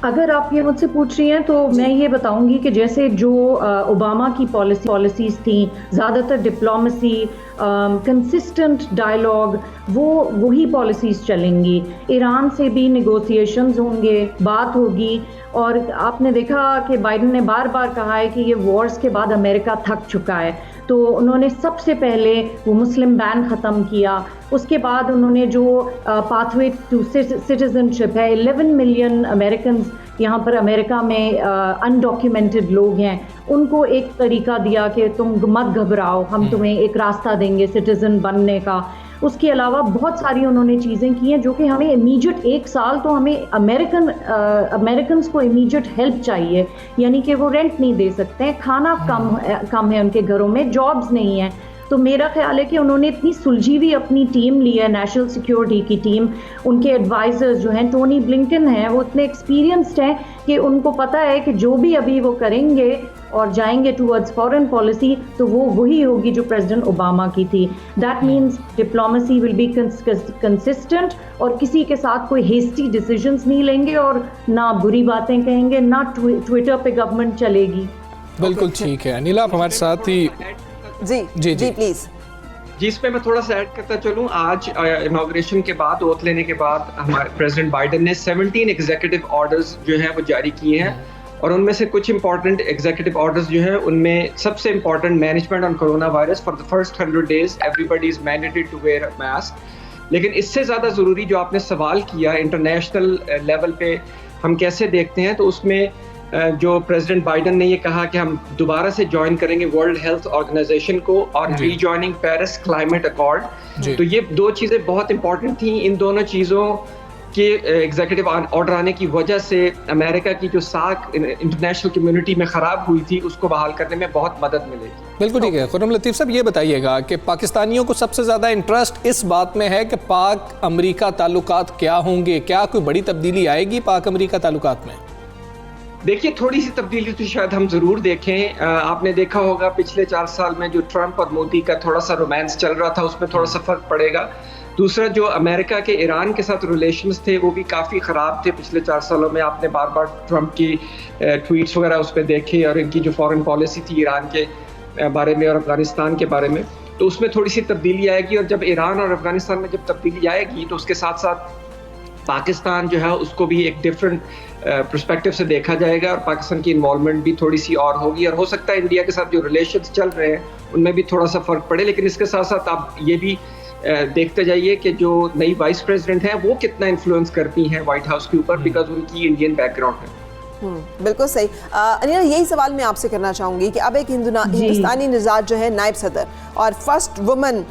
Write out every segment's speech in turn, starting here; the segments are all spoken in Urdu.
اگر آپ یہ مجھ سے پوچھ رہی ہیں تو میں یہ بتاؤں گی کہ جیسے جو اوباما کی پالیسیز تھیں، زیادہ تر ڈپلومیسی، کنسسٹنٹ ڈائلاگ، وہی پالیسیز چلیں گی. ایران سے بھی نیگوسیشنز ہوں گے، بات ہوگی. اور آپ نے دیکھا کہ بائیڈن نے بار بار کہا ہے کہ یہ وارز کے بعد امریکہ تھک چکا ہے، تو انہوں نے سب سے پہلے وہ مسلم بین ختم کیا. اس کے بعد انہوں نے جو پاتھ وے ٹو سٹیزن شپ ہے، 11 ملین امریکنز یہاں پر امریکہ میں انڈاکیومنٹڈ لوگ ہیں، ان کو ایک طریقہ دیا کہ تم مت گھبراؤ، ہم تمہیں ایک راستہ دیں گے سٹیزن بننے کا. اس کے علاوہ بہت ساری انہوں نے چیزیں کی ہیں جو کہ ہمیں امیجیٹ، ایک سال تو ہمیں امریکنز کو امیجیٹ ہیلپ چاہیے. یعنی کہ وہ رینٹ نہیں دے سکتے ہیں، کھانا کم ہے ان کے گھروں میں، جابز نہیں ہیں. تو میرا خیال ہے کہ انہوں نے اتنی سلجھی ہوئی اپنی ٹیم لی ہے، نیشنل سیکیورٹی کی ٹیم. ان کے ایڈوائزرز جو ہیں ٹونی بلنکن ہیں، وہ اتنے ایکسپیرینسڈ ہیں کہ ان کو پتہ ہے کہ جو بھی ابھی وہ کریں گے اور جائیں گے ٹورڈز فارن پالیسی تو وہ وہی ہوگی جو پریزیڈنٹ اوباما کی تھی. That means diplomacy will be consistent, اور کسی کے ساتھ کوئی ہیسٹی ڈیسیژنز نہیں لیں گے، اور نہ بری باتیں کہیں گے، نہ ٹویٹر پہ گورنمنٹ چلے گی. بالکل ٹھیک ہے. انیلا آپ ہمارے ساتھ ہی. جی پلیز. جی اس پہ میں تھوڑا سا ایڈ کرتا چلوں. آج انوگریشن کے بعد، اوتھ لینے کے بعد، ہمارے پریزیڈنٹ بائیڈن نے 17 ایگزیکٹو آرڈرز جو ہیں وہ جاری کیے ہیں، اور ان میں سے کچھ امپورٹنٹ ایگزیکٹو آرڈرز جو ہیں ان میں سب سے important management on corona virus. For the first 100 days everybody is mandated to wear a mask. لیکن اس سے زیادہ ضروری جو آپ نے سوال کیا انٹرنیشنل لیول پہ ہم کیسے دیکھتے ہیں، تو اس میں جو پریزیڈنٹ بائیڈن نے یہ کہا کہ ہم دوبارہ سے جوائن کریں گے ورلڈ ہیلتھ آرگنائزیشن کو، اور ری جوائننگ پیرس کلائمیٹ ایکارڈ. تو یہ دو چیزیں بہت امپورٹنٹ تھیں. ان دونوں چیزوں کے ایگزیکٹو آرڈر آنے کی وجہ سے امریکہ کی جو ساکھ انٹرنیشنل کمیونٹی میں خراب ہوئی تھی اس کو بحال کرنے میں بہت مدد ملے گی. بالکل ٹھیک ہے. خرم لطیف صاحب یہ بتائیے گا کہ پاکستانیوں کو سب سے زیادہ انٹرسٹ اس بات میں ہے کہ پاک امریکہ تعلقات کیا ہوں گے، کیا کوئی بڑی تبدیلی آئے گی پاک امریکہ تعلقات میں؟ دیکھیے تھوڑی سی تبدیلی تو شاید ہم ضرور دیکھیں. آپ نے دیکھا ہوگا پچھلے 4 سال میں جو ٹرمپ اور مودی کا تھوڑا سا رومانس چل رہا تھا، اس میں تھوڑا سا فرق پڑے گا. دوسرا جو امریکہ کے ایران کے ساتھ ریلیشنز تھے وہ بھی کافی خراب تھے پچھلے 4 سالوں میں. آپ نے بار بار ٹرمپ کی ٹویٹس وغیرہ اس پہ دیکھے، اور ان کی جو فارن پالیسی تھی ایران کے بارے میں اور افغانستان کے بارے میں، تو اس میں تھوڑی سی تبدیلی آئے گی. اور جب ایران اور افغانستان میں جب تبدیلی آئے گی تو اس کے ساتھ ساتھ پاکستان جو ہے اس کو بھی ایک ڈفرینٹ پرسپیکٹو سے دیکھا جائے گا، اور پاکستان کی انوالومنٹ بھی تھوڑی سی اور ہوگی. اور ہو سکتا ہے انڈیا کے ساتھ جو ریلیشنز چل رہے ہیں ان میں بھی تھوڑا سا فرق پڑے. لیکن اس کے ساتھ ساتھ آپ یہ بھی دیکھتے جائیے کہ جو نئی وائس پریزیڈنٹ ہیں وہ کتنا انفلوئنس کرتی ہیں وائٹ ہاؤس کے اوپر، بیکاز ان کی انڈین بیک گراؤنڈ ہے. بالکل صحیح. انیلا یہی سوال میں آپ سے کرنا چاہوں گی کہ اب ایک ہندوستانی نژاد جو ہے نائب صدر اور first woman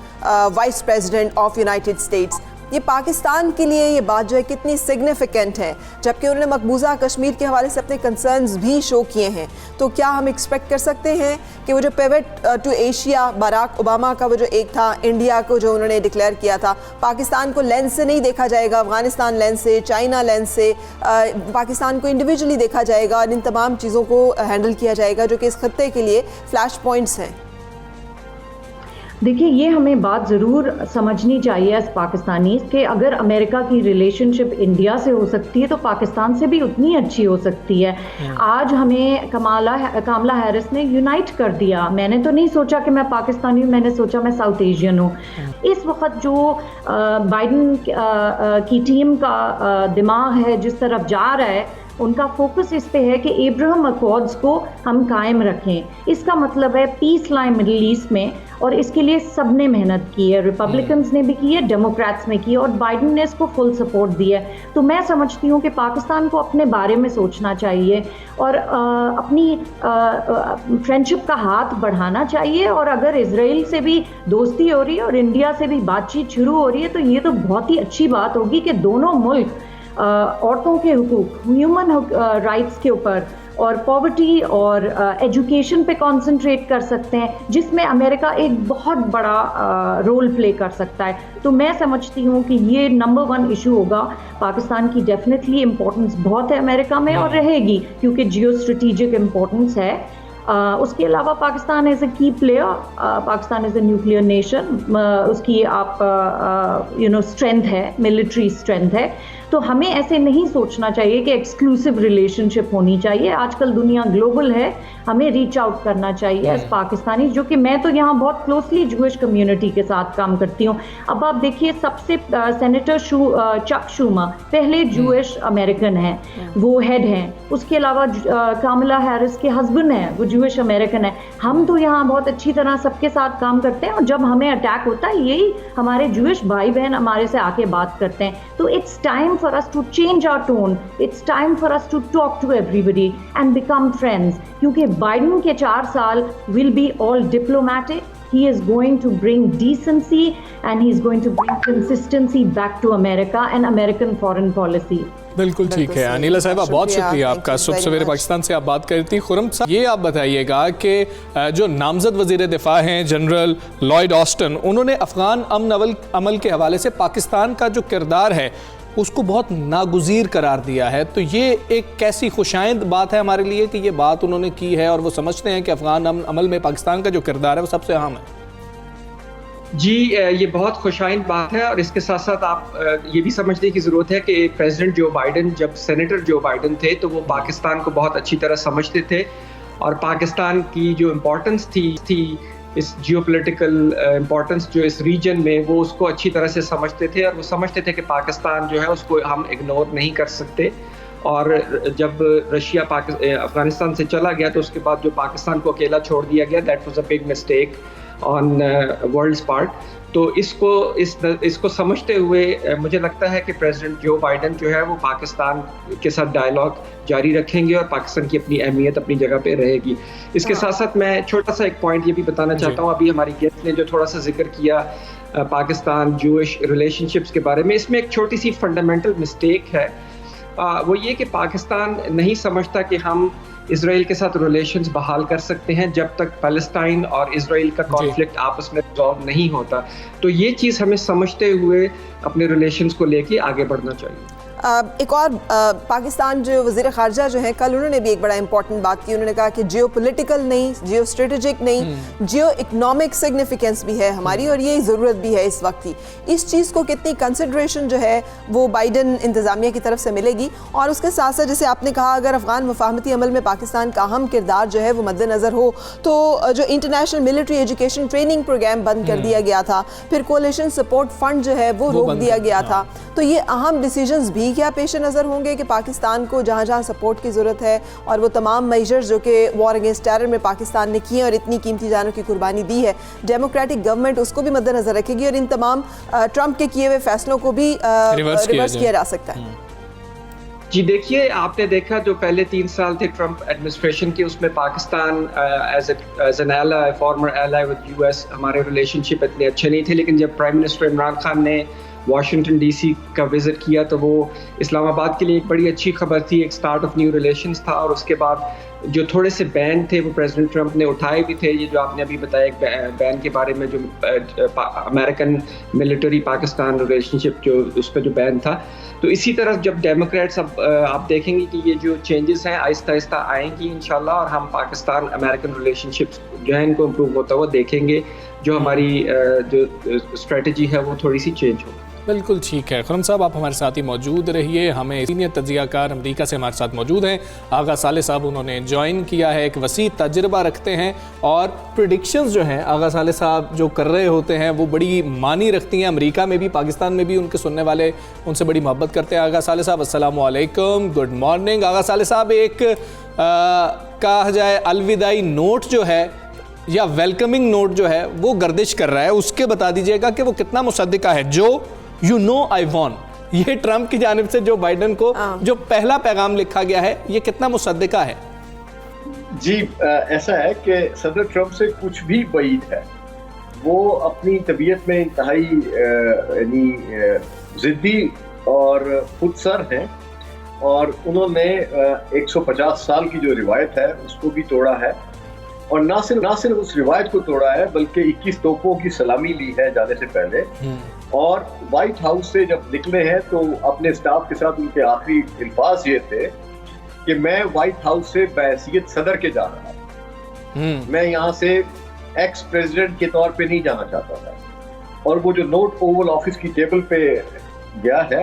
vice president of United States, یہ پاکستان کے لیے یہ بات جو ہے کتنی سگنیفیکنٹ ہے، جبکہ انہوں نے مقبوضہ کشمیر کے حوالے سے اپنے کنسرنز بھی شو کیے ہیں. تو کیا ہم ایکسپیکٹ کر سکتے ہیں کہ وہ جو pivot to Asia Barack Obama کا وہ جو ایک تھا انڈیا کو جو انہوں نے ڈکلیئر کیا تھا، پاکستان کو لینس سے نہیں دیکھا جائے گا، افغانستان لینس سے، چائنا لینس سے، پاکستان کو انڈیویجولی دیکھا جائے گا اور ان تمام چیزوں کو ہینڈل کیا جائے گا جو کہ اس خطے کے لیے فلیش پوائنٹس ہیں؟ دیکھیے یہ ہمیں بات ضرور سمجھنی چاہیے ایز پاکستانیز کہ اگر امریکہ کی ریلیشن شپ انڈیا سے ہو سکتی ہے تو پاکستان سے بھی اتنی اچھی ہو سکتی ہے. آج ہمیں کاملا ہیرس نے یونائٹ کر دیا. میں نے تو نہیں سوچا کہ میں پاکستانی ہوں، میں نے سوچا میں ساؤتھ ایشین ہوں. اس وقت جو بائیڈن کی ٹیم کا دماغ ہے جس طرف جا رہا ہے، ان کا فوکس اس پہ ہے کہ ایبراہم اکارڈز کو ہم قائم رکھیں. اس کا مطلب ہے پیس لائن مڈل ایسٹ میں، اور اس کے لیے سب نے محنت کی ہے. ریپبلکنز نے بھی کی ہے، ڈیموکریٹس نے کی ہے، اور بائیڈن نے اس کو فل سپورٹ دیا ہے. تو میں سمجھتی ہوں کہ پاکستان کو اپنے بارے میں سوچنا چاہیے اور اپنی فرینڈشپ کا ہاتھ بڑھانا چاہیے. اور اگر اسرائیل سے بھی دوستی ہو رہی ہے اور انڈیا سے بھی بات چیت شروع ہو رہی ہے تو یہ تو بہت ہی اچھی بات ہوگی کہ دونوں ملک عورتوں کے حقوق، ہیومن رائٹس کے اوپر اور پاورٹی اور ایجوکیشن پہ کانسنٹریٹ کر سکتے ہیں، جس میں امریکہ ایک بہت بڑا رول پلے کر سکتا ہے. تو میں سمجھتی ہوں کہ یہ نمبر 1 ایشو ہوگا. پاکستان کی ڈیفینیٹلی امپورٹنس بہت ہے امریکہ میں اور رہے گی کیونکہ جیو اسٹریٹجک امپورٹنس ہے. اس کے علاوہ Pakistan is a key player, Pakistan is a nuclear nation, اس کی آپ اسٹرینتھ ہے، ملٹری اسٹرینتھ ہے. تو ہمیں ایسے نہیں سوچنا چاہیے کہ ایکسکلوسیو ریلیشن شپ ہونی چاہیے. آج کل دنیا گلوبل ہے, ہمیں ریچ آؤٹ کرنا چاہیے ایز پاکستانی, جو کہ میں تو یہاں بہت کلوزلی جوئش کمیونٹی کے ساتھ کام کرتی ہوں. اب آپ دیکھیے سب سے سینیٹر چک شوما پہلے جوئش امریکن ہیں, وہ ہیڈ ہیں. اس کے علاوہ کاملا ہیرس کے ہسبینڈ ہیں, وہ جوئش امریکن ہیں. ہم تو یہاں بہت اچھی طرح سب کے ساتھ کام کرتے ہیں, اور جب ہمیں اٹیک ہوتا ہے یہی ہمارے جوئش بھائی بہن ہمارے سے آ کے بات کرتے ہیں. تو it's time for us to change our tone, it's time for us to talk to everybody and become friends. کیونکہ بائیڈن کے 4 سال will be all diplomatic. He is going to bring decency and he is going to bring consistency back to America and American foreign policy. بالکل ٹھیک ہے. انیلا صاحبہ بہت شکریہ آپ کا, صبح سویرے پاکستان سے آپ بات کر رہی تھی. خرم صاحب یہ آپ بتائیے گا کہ جو نامزد وزیر دفاع ہیں جنرل لائیڈ آسٹن, انہوں نے افغان امن عمل کے حوالے سے پاکستان کا جو کردار ہے اس کو بہت ناگزیر قرار دیا ہے. تو یہ ایک کیسی خوشائند بات ہے ہمارے لیے کہ یہ بات انہوں نے کی ہے اور وہ سمجھتے ہیں کہ افغان امن عمل میں پاکستان کا جو کردار ہے وہ سب سے اہم ہے. جی یہ بہت خوشائند بات ہے, اور اس کے ساتھ ساتھ آپ یہ بھی سمجھنے کی ضرورت ہے کہ پریزیڈنٹ جو بائیڈن جب سینیٹر جو بائیڈن تھے تو وہ پاکستان کو بہت اچھی طرح سمجھتے تھے, اور پاکستان کی جو امپورٹنس تھی اس جیو پولیٹیکل امپورٹنس جو اس ریجن میں, وہ اس کو اچھی طرح سے سمجھتے تھے, اور وہ سمجھتے تھے کہ پاکستان جو ہے اس کو ہم اگنور نہیں کر سکتے. اور جب رشیا افغانستان سے چلا گیا تو اس کے بعد جو پاکستان کو اکیلا چھوڑ دیا گیا, that was a big mistake on world's part. تو اس کو سمجھتے ہوئے مجھے لگتا ہے کہ پریزیڈنٹ جو بائیڈن جو ہے وہ پاکستان کے ساتھ ڈائلاگ جاری رکھیں گے, اور پاکستان کی اپنی اہمیت اپنی جگہ پہ رہے گی. اس کے ساتھ ساتھ میں چھوٹا سا ایک پوائنٹ یہ بھی بتانا چاہتا ہوں, ابھی ہماری گیسٹ نے جو تھوڑا سا ذکر کیا پاکستان جوئش ریلیشن شپس کے بارے میں, اس میں ایک چھوٹی سی فنڈامنٹل مسٹیک ہے. وہ یہ کہ پاکستان نہیں سمجھتا کہ ہم اسرائیل کے ساتھ ریلیشنز بحال کر سکتے ہیں جب تک پیلسٹائن اور اسرائیل کا کانفلکٹ آپس میں ریزالو نہیں ہوتا. تو یہ چیز ہمیں سمجھتے ہوئے اپنے ریلیشنز کو لے کے آگے بڑھنا چاہیے. ایک اور پاکستان جو وزیر خارجہ جو ہیں کل انہوں نے بھی ایک بڑا امپورٹنٹ بات کی. انہوں نے کہا کہ جیو پولیٹیکل نہیں, جیو اسٹریٹجک نہیں, جیو اکنامک سگنیفیکینس بھی ہے ہماری, اور یہ ضرورت بھی ہے اس وقت کی. اس چیز کو کتنی کنسیڈریشن جو ہے وہ بائیڈن انتظامیہ کی طرف سے ملے گی. اور اس کے ساتھ ساتھ جیسے آپ نے کہا اگر افغان مفاہمتی عمل میں پاکستان کا اہم کردار جو ہے وہ مد نظر ہو, تو جو international military education training program بند کر دیا گیا تھا, پھر کولیشن سپورٹ فنڈ جو ہے وہ روک دیا گیا تھا. تو یہ اہم ڈیسیجنز بھی کیا پیش نظر ہوں گے کہ پاکستان کو جہاں جہاں سپورٹ کی ضرورت ہے, اور وہ تمام میجرز جو کہ وار اگینسٹ ٹیرر میں پاکستان نے کیے اور اتنی قیمتی جانوں کی قربانی دی ہے, ڈیموکریٹک گورنمنٹ اس کو بھی مد نظر رکھے گی, اور ان تمام ٹرمپ کے کیے ہوئے فیصلوں کو بھی ریورس کیا جا سکتا ہے. جی دیکھیے, آپ نے دیکھا جو پہلے 3 سال تھے ٹرمپ ایڈمنسٹریشن کے, اس میں Pakistan as an ally, former ally with U S, ہمارے ریلیشن شپ اتنے اچھے نہیں تھے. لیکن جب پرائم منسٹر عمران خان نے واشنگٹن ڈی سی کا وزٹ کیا تو وہ اسلام آباد کے لیے ایک بڑی اچھی خبر تھی, ایک سٹارٹ آف نیو ریلیشنز تھا. اور اس کے بعد جو تھوڑے سے بین تھے وہ پریزیڈنٹ ٹرمپ نے اٹھائے بھی تھے. یہ جو آپ نے ابھی بتایا ایک بین کے بارے میں, جو امریکن ملٹری پاکستان ریلیشن شپ جو اس پہ جو بین تھا. تو اسی طرح جب ڈیموکریٹس اب آپ دیکھیں گے کہ یہ جو چینجز ہیں آہستہ آہستہ آئیں گی انشاءاللہ, اور ہم پاکستان امریکن ریلیشن شپس جو ہیں ان کو امپروو ہوتا ہوا دیکھیں گے, جو ہماری جو اسٹریٹجی ہے وہ تھوڑی سی چینج ہوگی. بالکل ٹھیک ہے. خرم صاحب آپ ہمارے ساتھ ہی موجود رہیے. ہمیں سینئر تجزیہ کار امریکہ سے ہمارے ساتھ موجود ہیں آغا صالح صاحب, انہوں نے جوائن کیا ہے, ایک وسیع تجربہ رکھتے ہیں, اور پریڈکشنز جو ہیں آغا صالح صاحب جو کر رہے ہوتے ہیں وہ بڑی معنی رکھتی ہیں. امریکہ میں بھی پاکستان میں بھی ان کے سننے والے ان سے بڑی محبت کرتے ہیں. آغا صالح صاحب السلام علیکم, گڈ مارننگ. آغا صالح صاحب ایک کہا جائے الوداعی نوٹ جو ہے یا ویلکمنگ نوٹ جو ہے وہ گردش کر رہا ہے, اس کے بتا دیجئے گا کہ وہ کتنا مصدقہ ہے. جو You know I won, یہ ٹرمپ کی جانب سے جو بائیڈن کو جو پہلا پیغام لکھا گیا ہے, یہ کتنا مصدقہ ہے؟ جی ایسا ہے کہ صدر ٹرمپ سے کچھ بھی بعید ہے. وہ اپنی طبیعت میں انتہائی یعنی ضدی اور خود سر ہیں, اور انہوں نے 150 سال کی جو روایت ہے اس کو بھی توڑا ہے, اور نہ صرف اس روایت کو توڑا ہے بلکہ 21 توپوں کی سلامی لی ہے جانے سے پہلے. اور وائٹ ہاؤس سے جب نکلے ہیں تو اپنے سٹاف کے ساتھ ان کے آخری الفاظ یہ تھے کہ میں وائٹ ہاؤس سے بحیثیت صدر کے جا رہا ہوں, میں یہاں سے ایکس پریزیڈنٹ کے طور پہ نہیں جانا چاہتا تھا. اور وہ جو نوٹ اوول آفس کی ٹیبل پہ گیا ہے